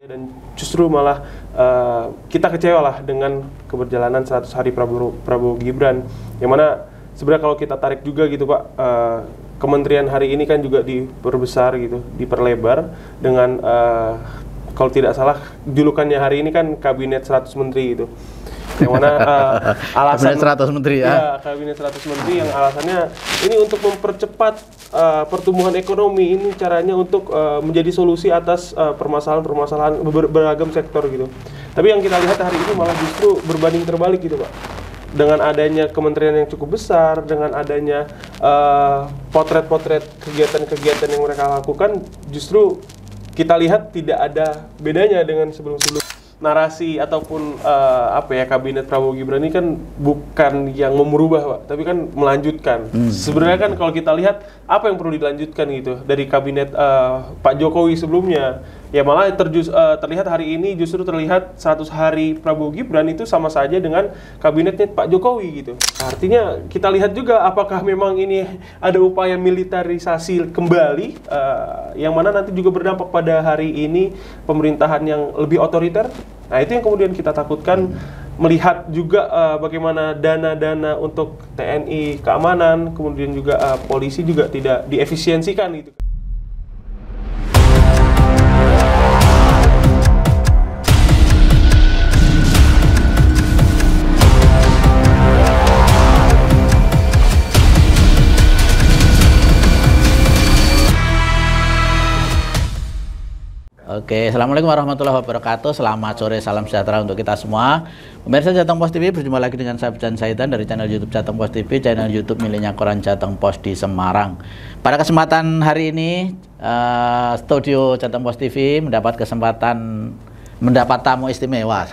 Dan justru malah kita kecewa lah dengan keberjalanan 100 hari Prabowo Gibran, yang mana sebenarnya kalau kita tarik juga gitu Pak, kementerian hari ini kan juga diperbesar gitu, diperlebar dengan kalau tidak salah julukannya hari ini kan kabinet 100 menteri gitu. Yang mana alasan kabinet 100 menteri ya. Kabinet 100 menteri yang alasannya ini untuk mempercepat pertumbuhan ekonomi, ini caranya untuk menjadi solusi atas permasalahan-permasalahan beragam sektor gitu. Tapi yang kita lihat hari ini malah justru berbanding terbalik gitu Pak. Dengan adanya kementerian yang cukup besar, dengan adanya potret-potret kegiatan-kegiatan yang mereka lakukan, justru kita lihat tidak ada bedanya dengan sebelum-sebelum. Narasi ataupun kabinet Prabowo Gibran ini kan bukan yang merubah Pak, tapi kan melanjutkan. Sebenarnya kan kalau kita lihat apa yang perlu dilanjutkan gitu dari kabinet Pak Jokowi sebelumnya, ya malah terlihat hari ini justru terlihat 100 hari Prabowo Gibran itu sama saja dengan kabinetnya Pak Jokowi gitu. Artinya kita lihat juga apakah memang ini ada upaya militerisasi kembali, yang mana nanti juga berdampak pada hari ini pemerintahan yang lebih otoriter. Nah itu yang kemudian kita takutkan, melihat juga bagaimana dana-dana untuk TNI keamanan, kemudian juga polisi juga tidak diefisiensikan gitu. Oke, assalamualaikum warahmatullahi wabarakatuh. Selamat sore, salam sejahtera untuk kita semua. Pemirsa Jateng Post TV, berjumpa lagi dengan saya Bijan Saidan dari channel YouTube Jateng Post TV, channel YouTube miliknya Koran Jateng Post di Semarang. Pada kesempatan hari ini, studio Jateng Post TV mendapat tamu istimewa,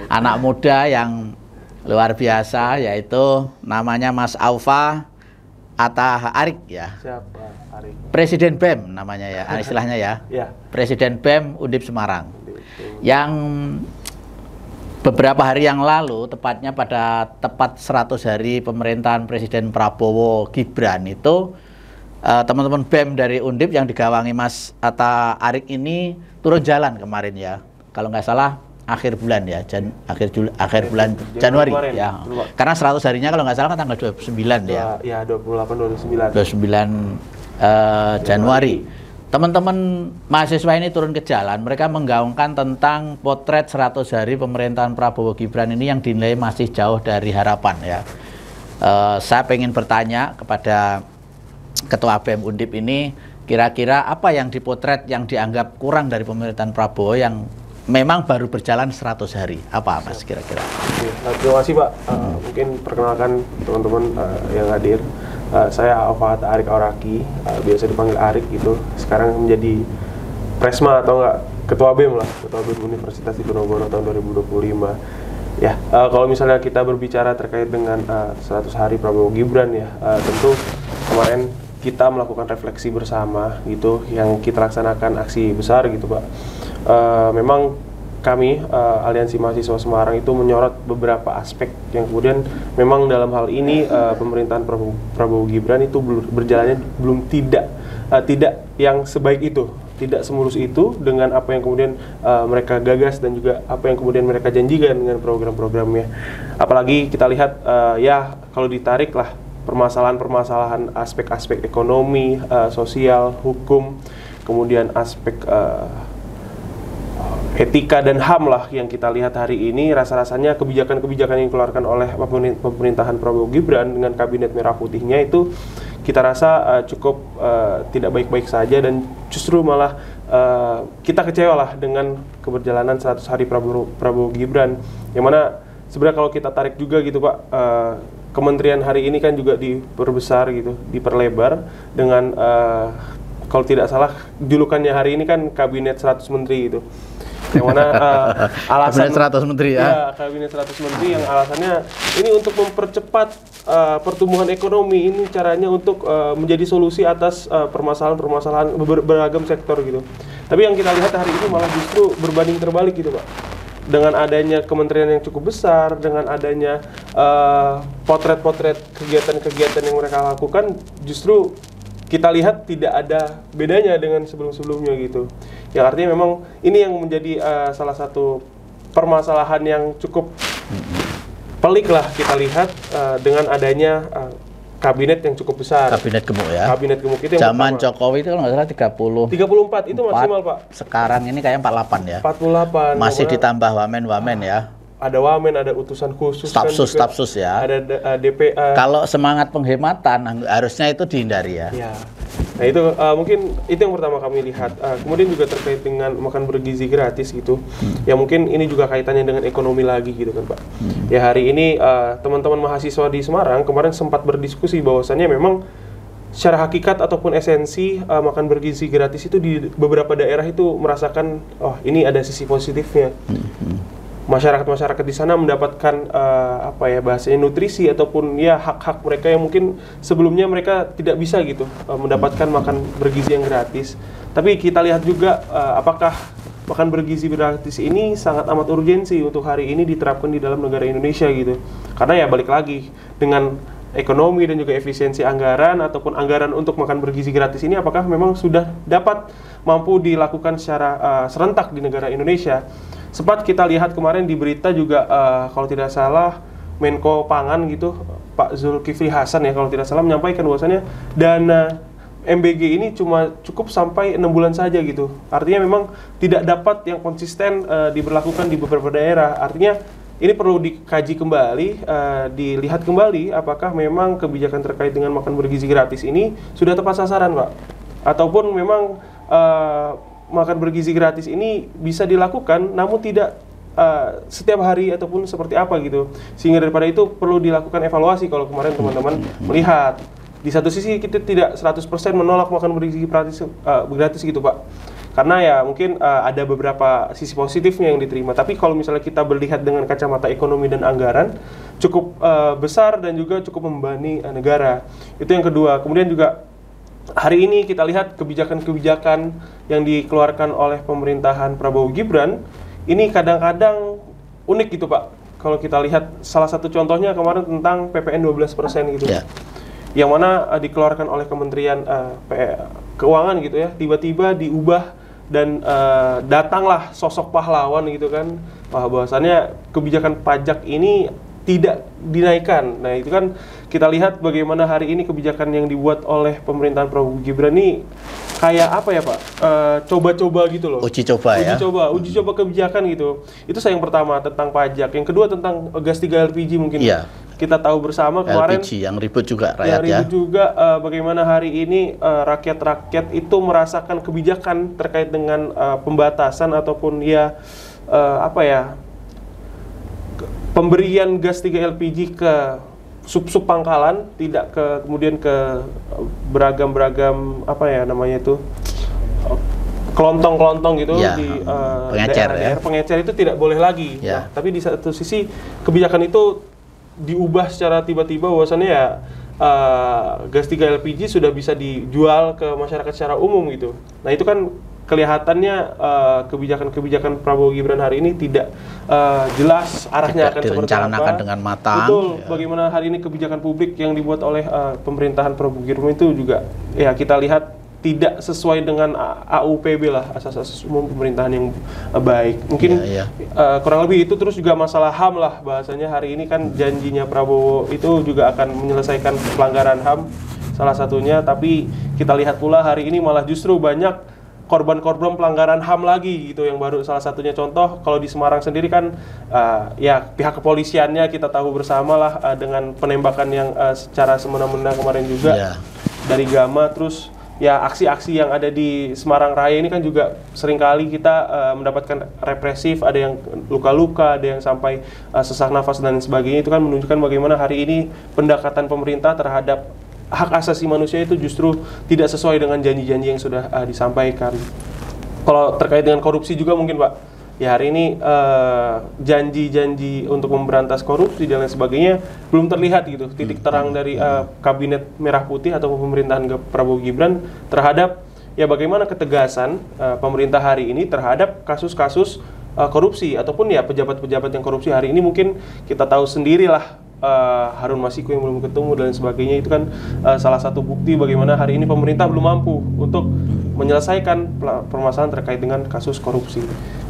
anak muda yang luar biasa, yaitu namanya Mas Aufa Atta Arik ya. Siapa? Arik. Presiden BEM namanya ya, istilahnya ya. Presiden BEM Undip Semarang. Yang beberapa hari yang lalu, tepatnya pada tepat 100 hari pemerintahan Presiden Prabowo Gibran itu, teman-teman BEM dari Undip yang digawangi Mas Atta Arik ini turun jalan kemarin ya. Kalau nggak salah akhir bulan ya, akhir bulan Januari ya. Karena 100 harinya kalau nggak salah kan tanggal 29 ya. Ya, 29 Januari. Teman-teman mahasiswa ini turun ke jalan, mereka menggaungkan tentang potret 100 hari pemerintahan Prabowo Gibran ini yang dinilai masih jauh dari harapan ya. Saya pengen bertanya kepada Ketua BEM Undip ini, kira-kira apa yang dipotret yang dianggap kurang dari pemerintahan Prabowo yang memang baru berjalan 100 hari, apa Mas kira-kira? Terima kasih Pak. Mungkin perkenalkan teman-teman yang hadir. Saya Aufa Atta Arik Auraki, biasa dipanggil Arik gitu. Sekarang menjadi Presma atau enggak Ketua BEM lah, Ketua BEM Universitas Diponegoro tahun 2025. Ya, kalau misalnya kita berbicara terkait dengan 100 hari Prabowo Gibran ya, tentu kemarin kita melakukan refleksi bersama gitu, yang kita laksanakan aksi besar gitu Pak. Memang kami Aliansi Mahasiswa Semarang itu menyorot beberapa aspek yang kemudian memang dalam hal ini pemerintahan Prabowo Gibran itu berjalannya belum tidak yang sebaik itu, tidak semulus itu dengan apa yang kemudian mereka gagas dan juga apa yang kemudian mereka janjikan dengan program-programnya. Apalagi kita lihat ya kalau ditarik lah permasalahan-permasalahan aspek-aspek ekonomi, sosial, hukum, kemudian aspek etika dan HAM lah yang kita lihat hari ini. Rasa-rasanya kebijakan-kebijakan yang dikeluarkan oleh pemerintahan Prabowo Gibran dengan kabinet merah putihnya itu kita rasa cukup tidak baik-baik saja, dan justru malah kita kecewa lah dengan keberjalanan 100 hari Prabowo Gibran, yang mana sebenarnya kalau kita tarik juga gitu Pak, kementerian hari ini kan juga diperbesar gitu, diperlebar dengan kalau tidak salah julukannya hari ini kan kabinet 100 menteri gitu. Yang mana alasan kabinet 100 menteri ya. Kabinet 100 menteri yang alasannya ini untuk mempercepat pertumbuhan ekonomi, ini caranya untuk menjadi solusi atas permasalahan-permasalahan beragam sektor gitu. Tapi yang kita lihat hari ini malah justru berbanding terbalik gitu Pak. Dengan adanya kementerian yang cukup besar, dengan adanya potret-potret kegiatan-kegiatan yang mereka lakukan, justru kita lihat tidak ada bedanya dengan sebelum-sebelumnya gitu. Yang artinya memang ini yang menjadi salah satu permasalahan yang cukup pelik lah kita lihat dengan adanya kabinet yang cukup besar. Kabinet gemuk ya. Kabinet gemuk itu yang zaman pertama. Jokowi itu kalau nggak salah 34 itu maksimal, Pak. Sekarang ini kayak 48 ya. 48. Masih ditambah wamen-wamen ya. Ada wamen, ada utusan khusus, staf-sus ya. Ada DPA. Kalau semangat penghematan harusnya itu dihindari ya. Ya. Nah itu mungkin itu yang pertama kami lihat. Kemudian juga terkait dengan makan bergizi gratis gitu. Ya mungkin ini juga kaitannya dengan ekonomi lagi gitu kan Pak. Ya hari ini teman-teman mahasiswa di Semarang kemarin sempat berdiskusi bahwasannya memang secara hakikat ataupun esensi makan bergizi gratis itu di beberapa daerah itu merasakan oh ini ada sisi positifnya. Masyarakat di sana mendapatkan apa ya bahasanya nutrisi ataupun ya hak-hak mereka yang mungkin sebelumnya mereka tidak bisa gitu mendapatkan makan bergizi yang gratis. Tapi kita lihat juga apakah makan bergizi gratis ini sangat amat urgensi untuk hari ini diterapkan di dalam negara Indonesia gitu. Karena ya balik lagi dengan ekonomi dan juga efisiensi anggaran ataupun anggaran untuk makan bergizi gratis ini apakah memang sudah dapat mampu dilakukan secara serentak di negara Indonesia. Sempat kita lihat kemarin di berita juga kalau tidak salah Menko Pangan gitu Pak Zulkifli Hasan ya kalau tidak salah menyampaikan bahwasannya dana MBG ini cuma cukup sampai 6 bulan saja gitu. Artinya memang tidak dapat yang konsisten diberlakukan di beberapa daerah. Artinya ini perlu dikaji kembali, dilihat kembali apakah memang kebijakan terkait dengan makan bergizi gratis ini sudah tepat sasaran Pak. Ataupun memang makan bergizi gratis ini bisa dilakukan namun tidak setiap hari ataupun seperti apa gitu. Sehingga daripada itu perlu dilakukan evaluasi kalau kemarin teman-teman melihat. Di satu sisi kita tidak 100% menolak makan bergizi gratis gitu Pak. Karena ya mungkin ada beberapa sisi positifnya yang diterima. Tapi kalau misalnya kita melihat dengan kacamata ekonomi dan anggaran cukup besar dan juga cukup membebani negara. Itu yang kedua. Kemudian juga hari ini kita lihat kebijakan-kebijakan yang dikeluarkan oleh pemerintahan Prabowo Gibran ini kadang-kadang unik gitu Pak. Kalau kita lihat salah satu contohnya kemarin tentang PPN 12% gitu. Yang mana dikeluarkan oleh Kementerian Keuangan gitu ya. Tiba-tiba diubah dan datanglah sosok pahlawan gitu kan. Bahwasannya kebijakan pajak ini tidak dinaikkan. Nah itu kan kita lihat bagaimana hari ini kebijakan yang dibuat oleh pemerintahan Prabowo Gibran ini kayak apa ya Pak? Coba-coba gitu loh. Uji coba Uji coba kebijakan gitu. Itu yang pertama tentang pajak. Yang kedua tentang gas 3 LPG mungkin. Iya. Kita tahu bersama kemarin LPG yang ribut juga rakyat ya. Ribut juga bagaimana hari ini rakyat-rakyat itu merasakan kebijakan terkait dengan pembatasan ataupun ya apa ya? Pemberian gas 3 LPG ke sub-sub pangkalan, tidak ke kemudian ke beragam-beragam apa ya namanya itu kelontong-kelontong gitu ya, di pengecer daerah pengecer itu tidak boleh lagi. Ya. Nah, tapi di satu sisi kebijakan itu diubah secara tiba-tiba bahwasannya ya gas 3 LPG sudah bisa dijual ke masyarakat secara umum gitu. Nah itu kan kelihatannya kebijakan-kebijakan Prabowo Gibran hari ini tidak jelas arahnya akan seperti apa. Dengan matang. Betul. Ya. Bagaimana hari ini kebijakan publik yang dibuat oleh pemerintahan Prabowo Gibran itu juga ya kita lihat tidak sesuai dengan AUPB lah, asas-asas umum pemerintahan yang baik. Mungkin kurang lebih itu, terus juga masalah HAM lah bahasanya hari ini kan janjinya Prabowo itu juga akan menyelesaikan pelanggaran HAM salah satunya, tapi kita lihat pula hari ini malah justru banyak korban-korban pelanggaran HAM lagi gitu yang baru salah satunya contoh kalau di Semarang sendiri kan ya pihak kepolisiannya kita tahu bersama lah dengan penembakan yang secara semena-mena kemarin juga dari Gama, terus ya aksi-aksi yang ada di Semarang Raya ini kan juga seringkali kita mendapatkan represif, ada yang luka-luka, ada yang sampai sesak nafas dan sebagainya. Itu kan menunjukkan bagaimana hari ini pendekatan pemerintah terhadap hak asasi manusia itu justru tidak sesuai dengan janji-janji yang sudah disampaikan. Kalau terkait dengan korupsi juga mungkin Pak, ya hari ini janji-janji untuk memberantas korupsi dan lain sebagainya belum terlihat gitu titik terang dari kabinet merah putih atau pemerintahan Prabowo Gibran terhadap ya bagaimana ketegasan pemerintah hari ini terhadap kasus-kasus korupsi ataupun ya pejabat-pejabat yang korupsi hari ini. Mungkin kita tahu sendirilah Harun Masiku yang belum ketemu dan sebagainya, itu kan salah satu bukti bagaimana hari ini pemerintah belum mampu untuk menyelesaikan permasalahan terkait dengan kasus korupsi.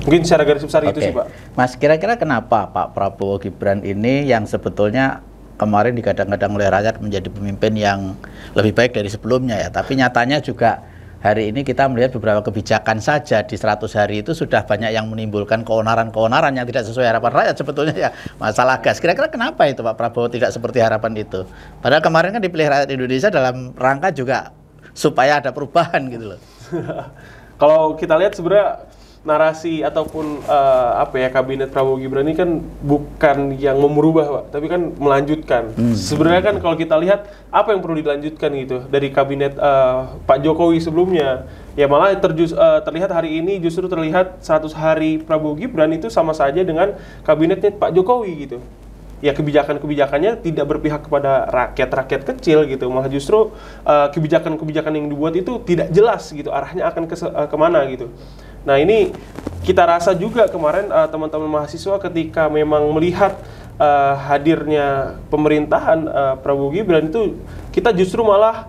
Mungkin secara garis besar itu sih, Pak. Mas, kira-kira kenapa Pak Prabowo Gibran ini yang sebetulnya kemarin digadang-gadang oleh rakyat menjadi pemimpin yang lebih baik dari sebelumnya ya, tapi nyatanya juga hari ini kita melihat beberapa kebijakan saja di 100 hari itu sudah banyak yang menimbulkan keonaran-keonaran yang tidak sesuai harapan rakyat sebetulnya ya. Masalah gas, kira-kira kenapa itu Pak Prabowo tidak seperti harapan itu? Padahal kemarin kan dipilih rakyat Indonesia dalam rangka juga supaya ada perubahan gitu loh. Kalau kita lihat sebenarnya narasi ataupun kabinet Prabowo Gibran ini kan bukan yang merubah, Pak, tapi kan melanjutkan. Sebenarnya kan kalau kita lihat apa yang perlu dilanjutkan gitu dari kabinet Pak Jokowi sebelumnya, ya malah terlihat hari ini justru terlihat 100 hari Prabowo Gibran itu sama saja dengan kabinetnya Pak Jokowi gitu. Ya kebijakan-kebijakannya tidak berpihak kepada rakyat kecil gitu, malah justru kebijakan-kebijakan yang dibuat itu tidak jelas gitu arahnya akan kemana gitu. Nah ini kita rasa juga kemarin teman-teman mahasiswa ketika memang melihat hadirnya pemerintahan Prabowo Gibran itu, kita justru malah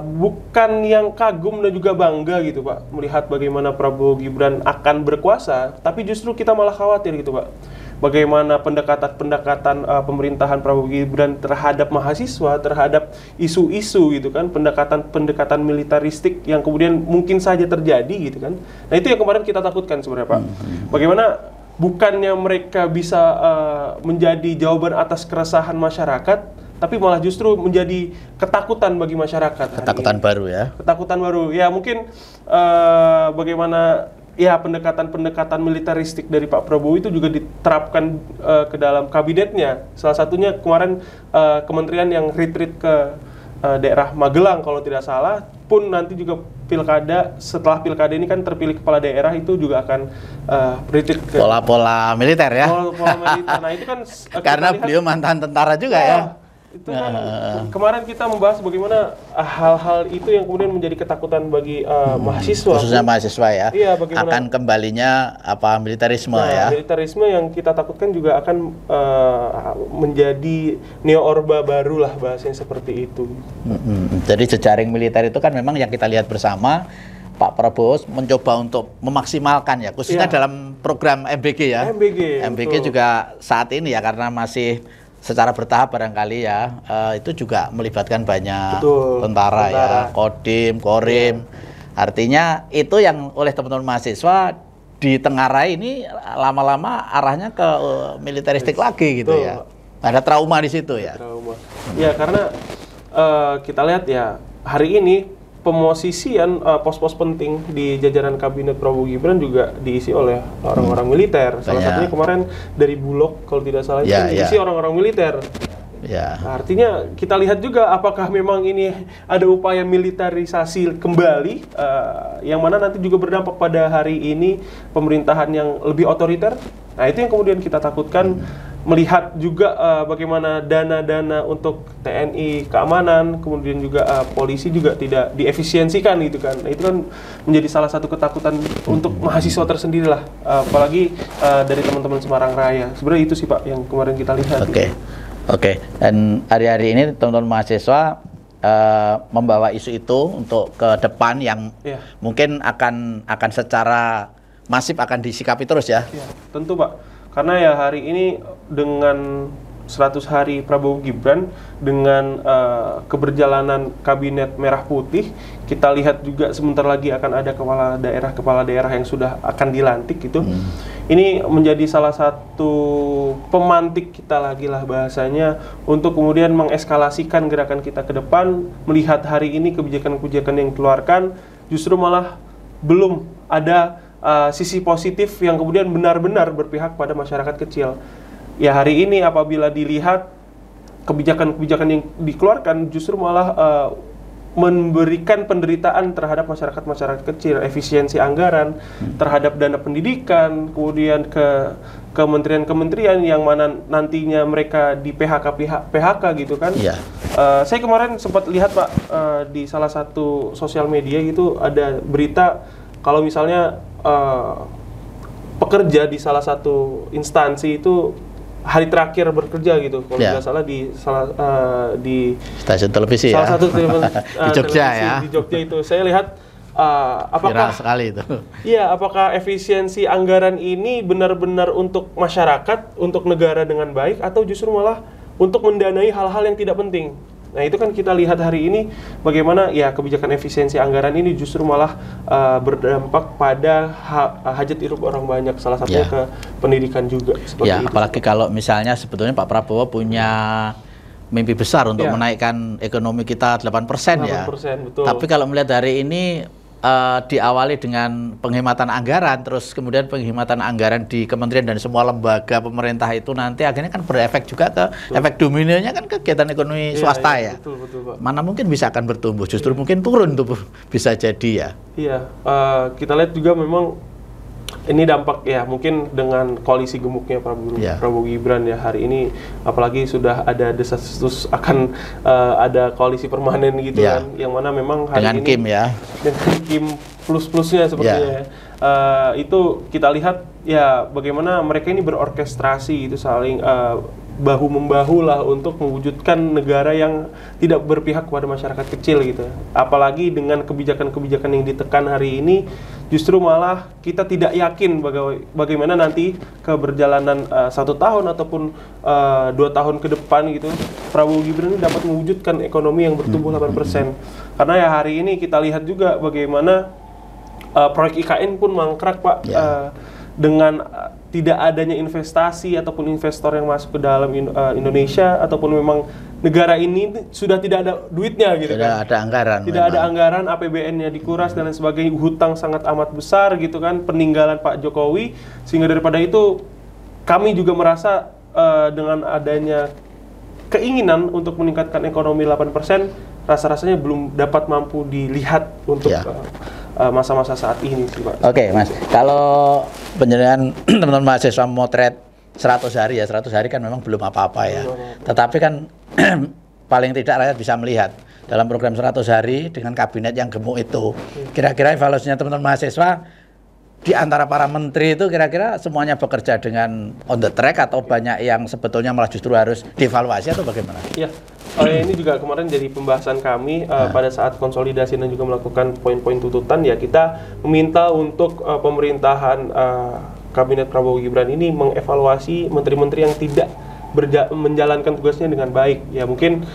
bukan yang kagum dan juga bangga gitu, Pak, melihat bagaimana Prabowo Gibran akan berkuasa, tapi justru kita malah khawatir gitu, Pak, bagaimana pendekatan pemerintahan Prabowo Gibran terhadap mahasiswa, terhadap isu-isu gitu kan, pendekatan militaristik yang kemudian mungkin saja terjadi gitu kan. Nah itu yang kemarin kita takutkan sebenarnya, Pak. Bagaimana bukannya mereka bisa menjadi jawaban atas keresahan masyarakat, tapi malah justru menjadi ketakutan bagi masyarakat. Ketakutan baru ya? Ketakutan baru. Ya mungkin bagaimana ya pendekatan militaristik dari Pak Prabowo itu juga diterapkan ke dalam kabinetnya. Salah satunya kemarin kementerian yang retreat ke daerah Magelang kalau tidak salah, pun nanti juga pilkada, setelah pilkada ini kan terpilih kepala daerah itu juga akan retreat ke pola-pola militer ya. Pola militer. Nah itu kan karena beliau mantan tentara juga ya. Itu kan kemarin kita membahas bagaimana hal-hal itu yang kemudian menjadi ketakutan bagi mahasiswa, khususnya mahasiswa ya. Iya, bagaimana akan kembalinya militerisme ya. Militerisme yang kita takutkan juga akan menjadi neo orba baru lah, bahasanya seperti itu. Jadi jejaring militer itu kan memang yang kita lihat bersama. Pak Prabowo mencoba untuk memaksimalkan ya, khususnya dalam program MBG ya. MBG juga saat ini ya, karena masih secara bertahap barangkali ya, itu juga melibatkan banyak tentara ya, Kodim, Korim. Artinya itu yang oleh teman-teman mahasiswa ditengarai ini lama-lama arahnya ke militeristik lagi gitu ya. Ada trauma di situ ya. Ya karena kita lihat ya hari ini pemosisian pos-pos penting di jajaran kabinet Prabowo Gibran juga diisi oleh orang-orang militer. Salah satunya kemarin dari Bulog kalau tidak salah itu diisi orang-orang militer. Nah, artinya kita lihat juga apakah memang ini ada upaya militerisasi kembali yang mana nanti juga berdampak pada hari ini pemerintahan yang lebih otoriter. Nah itu yang kemudian kita takutkan, melihat juga bagaimana dana-dana untuk TNI keamanan, kemudian juga polisi juga tidak diefisiensikan gitu kan. Nah, itu kan menjadi salah satu ketakutan untuk mahasiswa tersendiri lah, apalagi dari teman-teman Semarang Raya. Sebenarnya itu sih Pak yang kemarin kita lihat. Oke. Dan hari-hari ini teman-teman mahasiswa membawa isu itu untuk ke depan yang mungkin akan secara masif akan disikapi terus ya. Tentu Pak. Karena ya hari ini dengan 100 hari Prabowo Gibran, dengan keberjalanan kabinet merah putih, kita lihat juga sebentar lagi akan ada kepala daerah yang sudah akan dilantik gitu. Ini menjadi salah satu pemantik kita lagi lah bahasanya untuk kemudian mengeskalasikan gerakan kita ke depan, melihat hari ini kebijakan-kebijakan yang dikeluarkan justru malah belum ada sisi positif yang kemudian benar-benar berpihak pada masyarakat kecil. Ya hari ini apabila dilihat kebijakan-kebijakan yang dikeluarkan justru malah memberikan penderitaan terhadap masyarakat kecil, efisiensi anggaran terhadap dana pendidikan, kemudian ke kementerian-kementerian yang mana nantinya mereka di PHK gitu kan. Saya kemarin sempat lihat Pak di salah satu sosial media gitu ada berita kalau misalnya pekerja di salah satu instansi itu hari terakhir bekerja gitu, kalau nggak salah di stasiun televisi salah satu di Jogja ya. Di Jogja itu saya lihat apakah viral sekali itu. Iya, apakah efisiensi anggaran ini benar-benar untuk masyarakat, untuk negara dengan baik, atau justru malah untuk mendanai hal-hal yang tidak penting. Nah, itu kan kita lihat hari ini bagaimana ya kebijakan efisiensi anggaran ini justru malah berdampak pada hajat hidup orang banyak, salah satunya ke pendidikan juga seperti itu. Apalagi kalau misalnya sebetulnya Pak Prabowo punya mimpi besar untuk menaikkan ekonomi kita 8% ya. 8%, betul. Tapi kalau melihat hari ini diawali dengan penghematan anggaran, terus kemudian penghematan anggaran di kementerian dan semua lembaga pemerintah itu nanti akhirnya kan berefek juga ke efek dominonya kan kegiatan ekonomi swasta ya. Betul, Pak. Mana mungkin bisa akan bertumbuh, justru mungkin turun tuh bisa jadi ya. Iya, kita lihat juga memang ini dampak ya mungkin dengan koalisi gemuknya Prabowo Gibran ya hari ini, apalagi sudah ada desas-desus akan ada koalisi permanen gitu kan, yang mana memang hari dengan ini Kim ya, dengan Kim plus-plusnya sepertinya ya. Itu kita lihat ya bagaimana mereka ini berorkestrasi itu saling bahu-membahu lah untuk mewujudkan negara yang tidak berpihak kepada masyarakat kecil gitu. Apalagi dengan kebijakan-kebijakan yang ditekan hari ini, justru malah kita tidak yakin bagaimana nanti keberjalanan 1 tahun ataupun 2 tahun ke depan gitu, Prabowo Gibran ini dapat mewujudkan ekonomi yang bertumbuh 8%. Karena ya hari ini kita lihat juga bagaimana proyek IKN pun mangkrak, Pak. Dengan tidak adanya investasi ataupun investor yang masuk ke dalam Indonesia, ataupun memang negara ini sudah tidak ada duitnya gitu tidak ada anggaran, tidak ada anggaran, APBN-nya dikuras dan lain sebagainya, hutang sangat amat besar gitu kan, peninggalan Pak Jokowi, sehingga daripada itu kami juga merasa dengan adanya keinginan untuk meningkatkan ekonomi 8%, rasa-rasanya belum dapat mampu dilihat untuk masa-masa saat ini sih, Pak. Oke, Mas. Kalau penjelasan teman-teman mahasiswa memotret 100 hari ya, 100 hari kan memang belum apa-apa ya. Tetapi kan paling tidak rakyat bisa melihat dalam program 100 hari dengan kabinet yang gemuk itu. Kira-kira evaluasinya teman-teman mahasiswa di antara para menteri itu kira-kira semuanya bekerja dengan on the track atau banyak yang sebetulnya malah justru harus dievaluasi atau bagaimana? Iya. Ini juga kemarin jadi pembahasan kami pada saat konsolidasi dan juga melakukan poin-poin tuntutan ya, kita meminta untuk pemerintahan kabinet Prabowo Gibran ini mengevaluasi menteri-menteri yang tidak menjalankan tugasnya dengan baik. Ya mungkin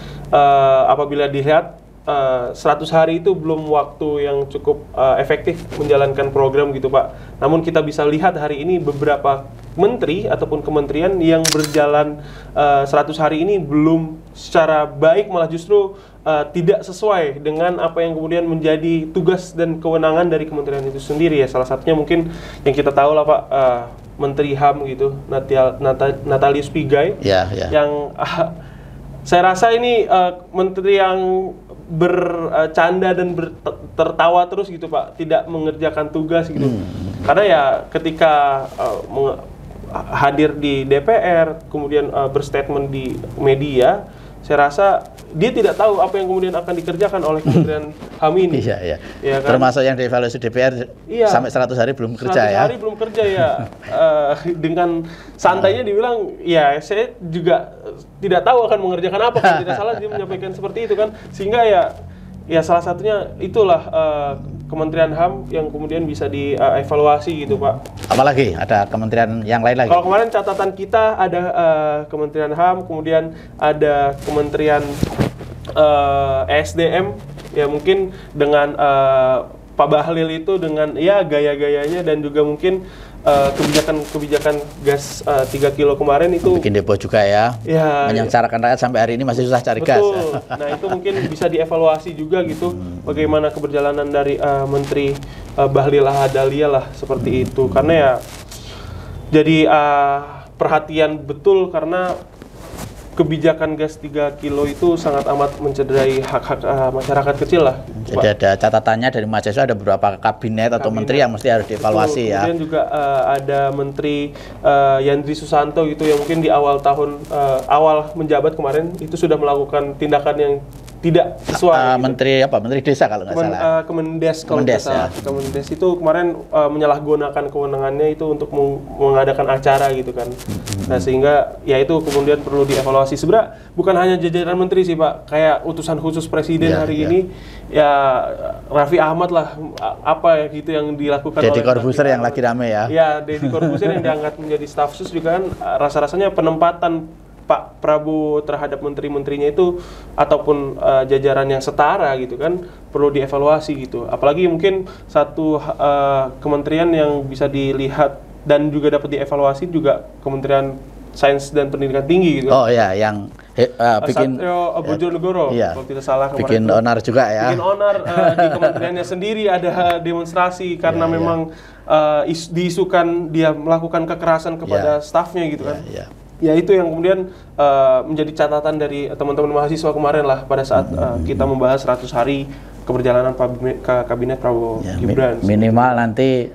apabila dilihat 100 hari itu belum waktu yang cukup efektif menjalankan program gitu, Pak. Namun kita bisa lihat hari ini beberapa menteri ataupun kementerian yang berjalan 100 hari ini belum secara baik, malah justru tidak sesuai dengan apa yang kemudian menjadi tugas dan kewenangan dari kementerian itu sendiri ya. Salah satunya mungkin yang kita tahu lah, Pak, Menteri HAM gitu, Natalius Pigai, yang saya rasa ini menteri yang bercanda dan tertawa terus gitu, Pak, tidak mengerjakan tugas gitu. Karena ya ketika hadir di DPR, kemudian berstatement di media, saya rasa dia tidak tahu apa yang kemudian akan dikerjakan oleh Kementerian HAM ini. Iya. Ya kan? Termasuk yang dievaluasi DPR sampai 100 hari belum kerja 100 hari belum kerja ya. Dengan santainya dibilang, ya saya juga tidak tahu akan mengerjakan apa, kalau tidak salah dia menyampaikan seperti itu kan. Sehingga ya salah satunya itulah Kementerian HAM yang kemudian bisa dievaluasi gitu, Pak. Apalagi ada kementerian yang lain lagi? Kalau kemarin catatan kita ada Kementerian HAM, kemudian ada Kementerian ESDM, ya mungkin dengan Pak Bahlil itu dengan ya gaya-gayanya dan juga mungkin kebijakan gas 3 kilo kemarin itu bikin depo juga ya, menyengsarakan rakyat sampai hari ini masih susah cari gas. Nah itu mungkin bisa dievaluasi juga gitu, bagaimana keberjalanan dari Menteri Bahlil Lahadalia lah seperti itu, karena ya jadi perhatian betul karena kebijakan gas 3 kilo itu sangat amat mencederai hak-hak masyarakat kecil lah. Jadi ada catatannya dari mahasiswa, ada beberapa kabinet atau menteri yang mesti harus dievaluasi. Betul. Ya. Kemudian juga ada Menteri Yandri Susanto gitu yang mungkin di awal tahun awal menjabat kemarin itu sudah melakukan tindakan yang tidak sesuai. Gitu. Menteri Desa kalau nggak salah. Kemendes kalau nggak salah. Kemendes itu kemarin menyalahgunakan kewenangannya itu untuk mengadakan acara gitu kan. Nah sehingga ya itu kemudian perlu dievaluasi. Sebenarnya bukan hanya jajaran menteri sih Pak, kayak utusan khusus presiden hari ini ya Raffi Ahmad lah apa ya gitu yang dilakukan Deddy Corbuzier yang lagi rame ya. Ya Deddy Corbuzier yang diangkat menjadi staf sus juga kan rasa-rasanya penempatan Pak Prabowo terhadap menteri-menterinya itu ataupun jajaran yang setara gitu kan perlu dievaluasi gitu. Apalagi mungkin satu kementerian yang bisa dilihat dan juga dapat dievaluasi juga Kementerian Sains dan Pendidikan Tinggi gitu. Oh ya, yang bikin Satrio Bojonegoro kalau tidak salah kemarin. Bikin onar juga ya. Bikin onar di kementeriannya sendiri ada demonstrasi karena memang diisukan dia melakukan kekerasan kepada stafnya gitu kan. Ya itu yang kemudian menjadi catatan dari teman-teman mahasiswa kemarin lah pada saat kita membahas 100 hari keberjalanan kabinet Prabowo Gibran. Minimal nanti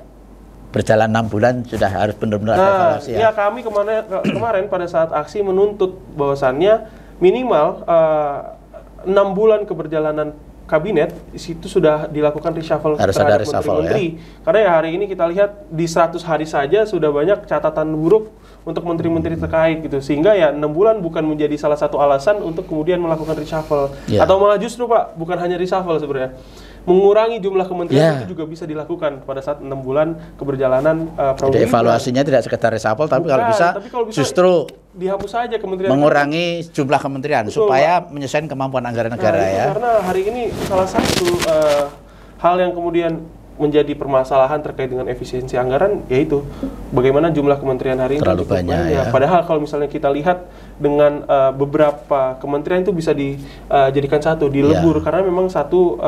berjalan 6 bulan sudah harus benar-benar ada evaluasi ya. Ya kami kemarin pada saat aksi menuntut bahwasannya minimal 6 bulan keberjalanan kabinet itu sudah dilakukan reshuffle terhadap menteri-menteri. Karena ya hari ini kita lihat di 100 hari saja sudah banyak catatan buruk untuk menteri-menteri terkait gitu. Sehingga ya 6 bulan bukan menjadi salah satu alasan untuk kemudian melakukan reshuffle. Atau malah justru Pak, bukan hanya reshuffle sebenarnya. Mengurangi jumlah kementerian itu juga bisa dilakukan pada saat 6 bulan keberjalanan Prabowo. Jadi evaluasinya tidak sekedar reshuffle, tapi kalau bisa justru dihapus saja kementerian. Mengurangi jumlah kementerian supaya menyesuaikan kemampuan anggaran negara ya. Karena hari ini salah satu hal yang kemudian menjadi permasalahan terkait dengan efisiensi anggaran yaitu bagaimana jumlah kementerian hari ini terlalu banyak ya. Padahal kalau misalnya kita lihat dengan beberapa kementerian itu bisa dijadikan satu, dilebur karena memang satu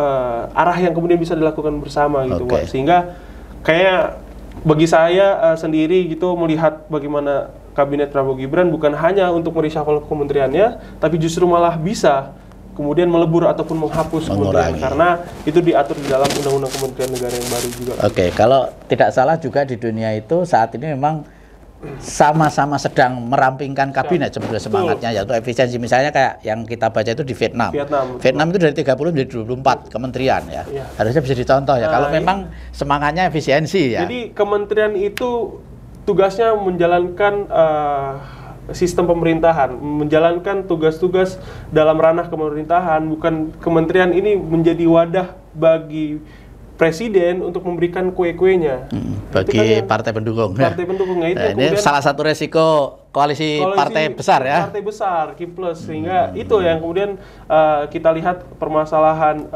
arah yang kemudian bisa dilakukan bersama gitu Pak. Sehingga kayak bagi saya sendiri gitu melihat bagaimana kabinet Prabowo Gibran bukan hanya untuk mereshuffle kementeriannya tapi justru malah bisa kemudian melebur ataupun menghapus kementerian karena itu diatur di dalam Undang-Undang Kementerian Negara yang baru juga. Kalau tidak salah juga di dunia itu saat ini memang sama-sama sedang merampingkan kabinet sebetulnya semangatnya yaitu efisiensi. Misalnya kayak yang kita baca itu di Vietnam. Vietnam itu dari 30 menjadi 24 kementerian ya. Harusnya bisa dicontoh ya kalau memang semangatnya efisiensi ya. Jadi kementerian itu tugasnya menjalankan sistem pemerintahan, menjalankan tugas-tugas dalam ranah pemerintahan, bukan kementerian ini menjadi wadah bagi presiden untuk memberikan kue-kuenya. Bagi partai pendukung. Partai pendukungnya itu ini salah satu resiko koalisi partai besar ya. Partai besar, Kiples, sehingga itu yang kemudian kita lihat permasalahan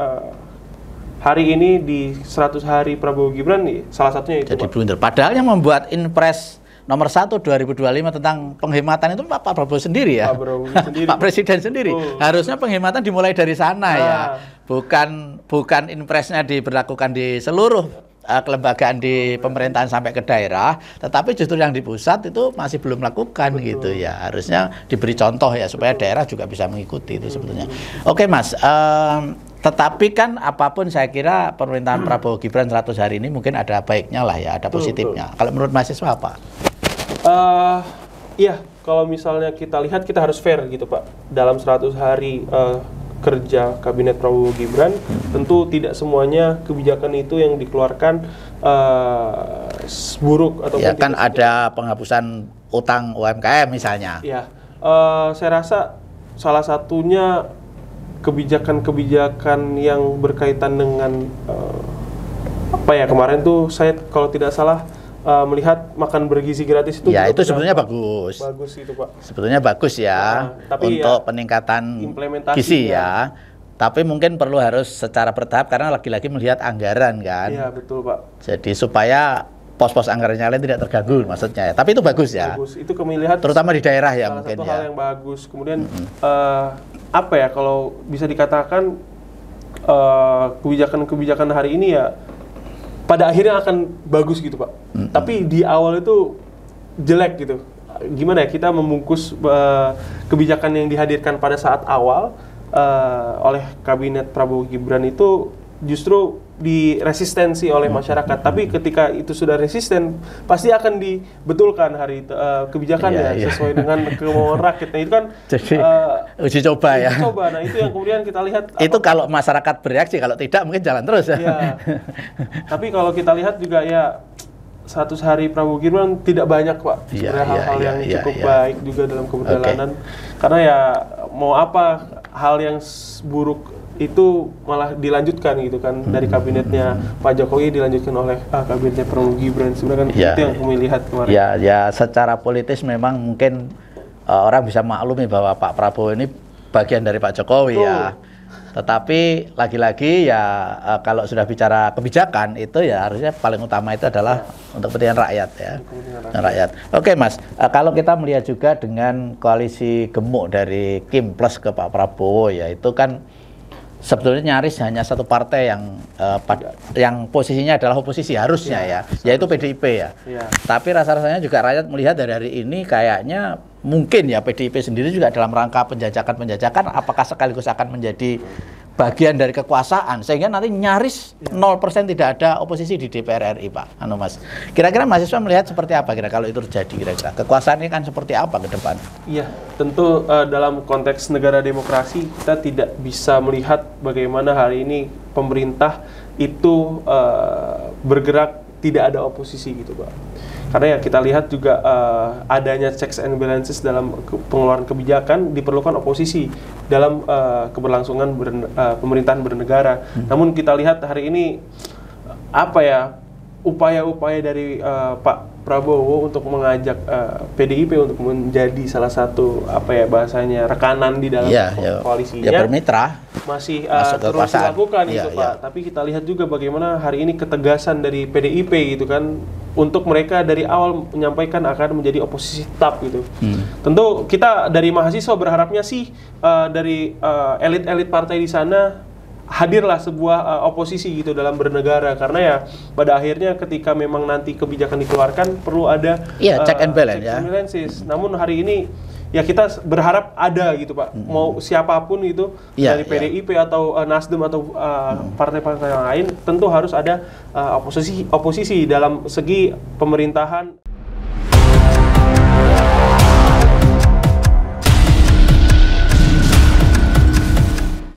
hari ini di 100 hari Prabowo Gibran salah satunya itu. Jadi blunder. Padahal yang membuat Inpres nomor 1 2025 tentang penghematan itu Pak Prabowo sendiri ya. Pak Presiden sendiri. Harusnya penghematan dimulai dari sana ya. Bukan Inpresnya diberlakukan di seluruh kelembagaan di pemerintahan sampai ke daerah, tetapi justru yang di pusat itu masih belum melakukan gitu ya. Harusnya diberi contoh ya supaya daerah juga bisa mengikuti itu sebetulnya. Oke Mas, tetapi kan apapun saya kira pemerintahan Prabowo Gibran 100 hari ini mungkin ada baiknya lah ya, ada positifnya. Kalau menurut mahasiswa apa? Iya, kalau misalnya kita lihat kita harus fair gitu Pak. Dalam 100 hari kerja kabinet Prabowo Gibran, tentu tidak semuanya kebijakan itu yang dikeluarkan buruk atau ya kan ada penghapusan utang UMKM misalnya. Ya, saya rasa salah satunya kebijakan-kebijakan yang berkaitan dengan apa ya kemarin tuh saya kalau tidak salah melihat makan bergizi gratis itu ya itu sebetulnya bagus itu Pak, sebetulnya bagus ya, tapi untuk peningkatan gizi ya, tapi mungkin perlu harus secara bertahap karena lagi-lagi melihat anggaran kan. Iya betul Pak, jadi supaya pos-pos anggarannya lain tidak terganggu maksudnya ya. Tapi itu bagus ya, bagus. Itu pemilihan terutama di daerah ya mungkin satu hal yang bagus. Kemudian apa ya kalau bisa dikatakan kebijakan-kebijakan hari ini ya pada akhirnya akan bagus gitu Pak. Tapi di awal itu jelek gitu. Gimana ya kita membungkus kebijakan yang dihadirkan pada saat awal oleh kabinet Prabowo Gibran itu justru diresistensi oleh masyarakat. Tapi ketika itu sudah resisten, pasti akan dibetulkan kebijakannya sesuai dengan kemauan rakyat. Nah itu kan jadi uji coba ya. Uji coba. Nah itu yang kemudian kita lihat. Itu kalau masyarakat bereaksi, kalau tidak mungkin jalan terus ya. Ya. Tapi kalau kita lihat juga ya 100 hari Prabowo Gibran tidak banyak Pak. Sebenarnya hal-hal yang cukup baik juga dalam keberjalanan. Karena ya mau apa hal yang buruk itu malah dilanjutkan gitu kan dari kabinetnya Pak Jokowi dilanjutkan oleh kabinetnya Prabowo Gibran. Sebenarnya kan itu yang kami lihat kemarin. Ya secara politis memang mungkin orang bisa maklumi bahwa Pak Prabowo ini bagian dari Pak Jokowi ya. Tetapi lagi-lagi ya kalau sudah bicara kebijakan itu ya harusnya paling utama itu adalah untuk kepentingan rakyat ya. Rakyat. Oke Mas, kalau kita melihat juga dengan koalisi gemuk dari Kim plus ke Pak Prabowo ya itu kan sebetulnya nyaris hanya satu partai yang posisinya adalah oposisi harusnya yaitu PDIP ya. Tapi rasa-rasanya juga rakyat melihat dari hari ini kayaknya mungkin ya PDIP sendiri juga dalam rangka penjajakan apakah sekaligus akan menjadi bagian dari kekuasaan sehingga nanti nyaris 0% tidak ada oposisi di DPR RI Pak. Mas. Kira-kira mahasiswa melihat seperti apa kalau itu terjadi kira-kira? Kekuasaan ini kan seperti apa ke depan? Iya, tentu dalam konteks negara demokrasi kita tidak bisa melihat bagaimana hari ini pemerintah itu bergerak tidak ada oposisi gitu Pak. Karena ya kita lihat juga adanya checks and balances dalam pengeluaran kebijakan diperlukan oposisi dalam keberlangsungan pemerintahan bernegara. Namun kita lihat hari ini upaya-upaya dari Pak Prabowo untuk mengajak PDIP untuk menjadi salah satu bahasanya rekanan di dalam koalisinya. Ya bermitra. Masih terus dilakukan itu Pak. Tapi kita lihat juga bagaimana hari ini ketegasan dari PDIP gitu kan untuk mereka dari awal menyampaikan akan menjadi oposisi tetap gitu. Tentu kita dari mahasiswa berharapnya sih dari elit-elit partai di sana hadirlah sebuah oposisi gitu dalam bernegara karena ya pada akhirnya ketika memang nanti kebijakan dikeluarkan perlu ada check and balances. Namun hari ini ya kita berharap ada gitu Pak. Mau siapapun itu dari PDIP atau Nasdem atau partai-partai yang lain tentu harus ada oposisi dalam segi pemerintahan.